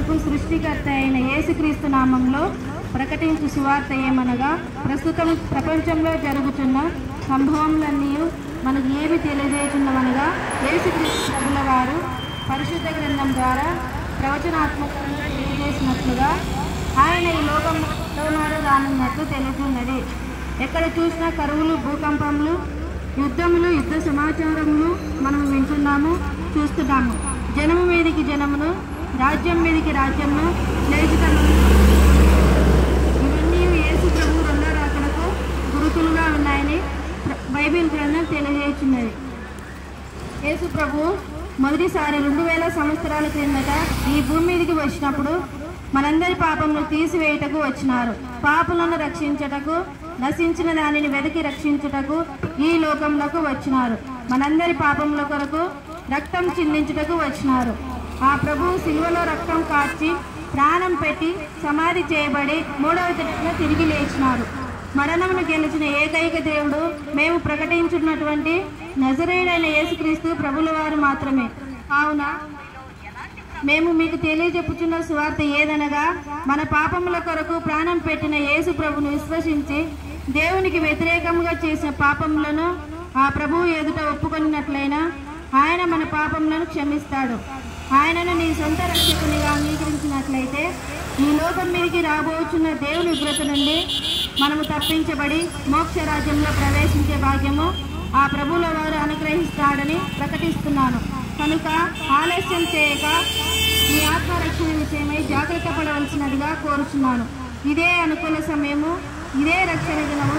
లోకమునకు సృష్టికర్త అయిన యేసుక్రీస్తు నామంలో ప్రకటించు సువార్త ఏమనగా, ప్రస్తుతం ప్రపంచంలో జరుగుతున్న సంభవములన్నీ మనకు ఏమి తెలియజేయుచున్నవనగా, యేసుక్రీస్తు ప్రభుల వారు పరిశుద్ధ గ్రంథం ద్వారా ప్రవచనాత్మకంగా తెలియజేసినట్లుగా ఆయన ఈ లోకంలో రానున్నట్లు తెలుస్తున్నది. ఎక్కడ చూసినా కరువులు, భూకంపములు, యుద్ధములు, యుద్ధ సమాచారములు మనం వింటున్నాము, చూస్తున్నాము. జనము మీదికి జనమును, రాజ్యం మీదికి రాజ్యమును లేచుటను, ఇవన్నీ యేసు ప్రభు రెండో రాకడకు గురుతులుగా ఉన్నాయని బైబిల్ గ్రంథం తెలియజేస్తున్నది. యేసు ప్రభు మొదటిసారి 2000 సంవత్సరాల క్రిందట ఈ భూమి మీదకి వచ్చినప్పుడు మనందరి పాపములు తీసివేయుటకు వచ్చినారు. పాపులను రక్షించుటకు, నశించిన దానిని వెతికి రక్షించుటకు ఈ లోకంలోకి వచ్చినారు. మనందరి పాపముల కొరకు రక్తం చిందించుటకు వచ్చినారు. ఆ ప్రభువు సిలువలో రక్తం కార్చి ప్రాణం పెట్టి సమాధి చేయబడి 3వ దినాన తిరిగి లేచినారు. మరణమును గెలిచిన ఏకైక దేవుడు మేము ప్రకటించున్నటువంటి నజరేయుడైన యేసుక్రీస్తు ప్రభుల వారు మాత్రమే. కావున మేము మీకు తెలియజెప్పుచున్న సువార్త ఏదనగా, మన పాపముల కొరకు ప్రాణం పెట్టిన యేసు ప్రభును విశ్వసించి దేవునికి వ్యతిరేకంగా చేసిన పాపములను ఆ ప్రభువు ఎదుట ఒప్పుకొనినట్లయినా ఆయన మన పాపములను క్షమిస్తాడు. ఆయనను నీ సొంత రక్షకునిగా అంగీకరించినట్లయితే ఈ లోకం మీదకి రాబోచున్న దేవుని ఉగ్రత నుండి మనము తప్పించబడి మోక్ష రాజ్యంలో ప్రవేశించే భాగ్యము ఆ ప్రభువుల వారు అనుగ్రహిస్తాడని ప్రకటిస్తున్నాను. కనుక ఆలస్యం చేయక మీ ఆత్మరక్షణ విషయమై జాగ్రత్త పడవలసినదిగా కోరుచున్నాను. ఇదే అనుకూల సమయము, ఇదే రక్షణ దినము.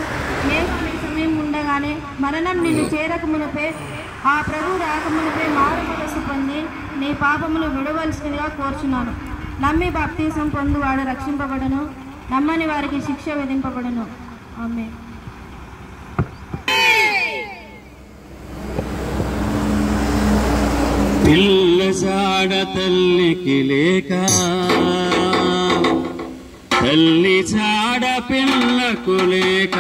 మేము మీ సమయం ఉండగానే మరణం నిన్ను చేరక మునిపే ఆ ప్రభు రాకమునిపై మారు మనస్సు పొంది నీ పాపములు విడవలసినదిగా కోరుచున్నాను. నమ్మి బాప్తీసం పొందువాడు రక్షింపబడను, నమ్మని వారికి శిక్ష విధింపబడను. ఆమేన్. పిల్ల జాడ తల్లికి లేక, తల్లి జాడ పిల్లకు లేక,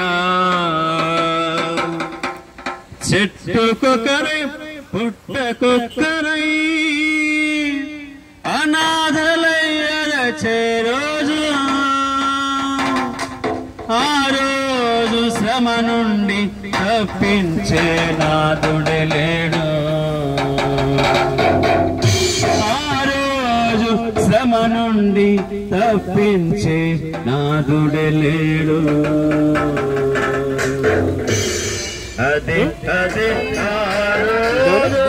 చెట్టుకొకరై పుట్టకొక్కరై అనాథలయ్యే రోజు, ఆ రోజు శ్రమ నుండి తప్పించే నాదుడే లేడు. ఆ రోజు శ్రమ నుండి తప్పించే నాదుడే లేడు. అదే అదే ఆ రోజు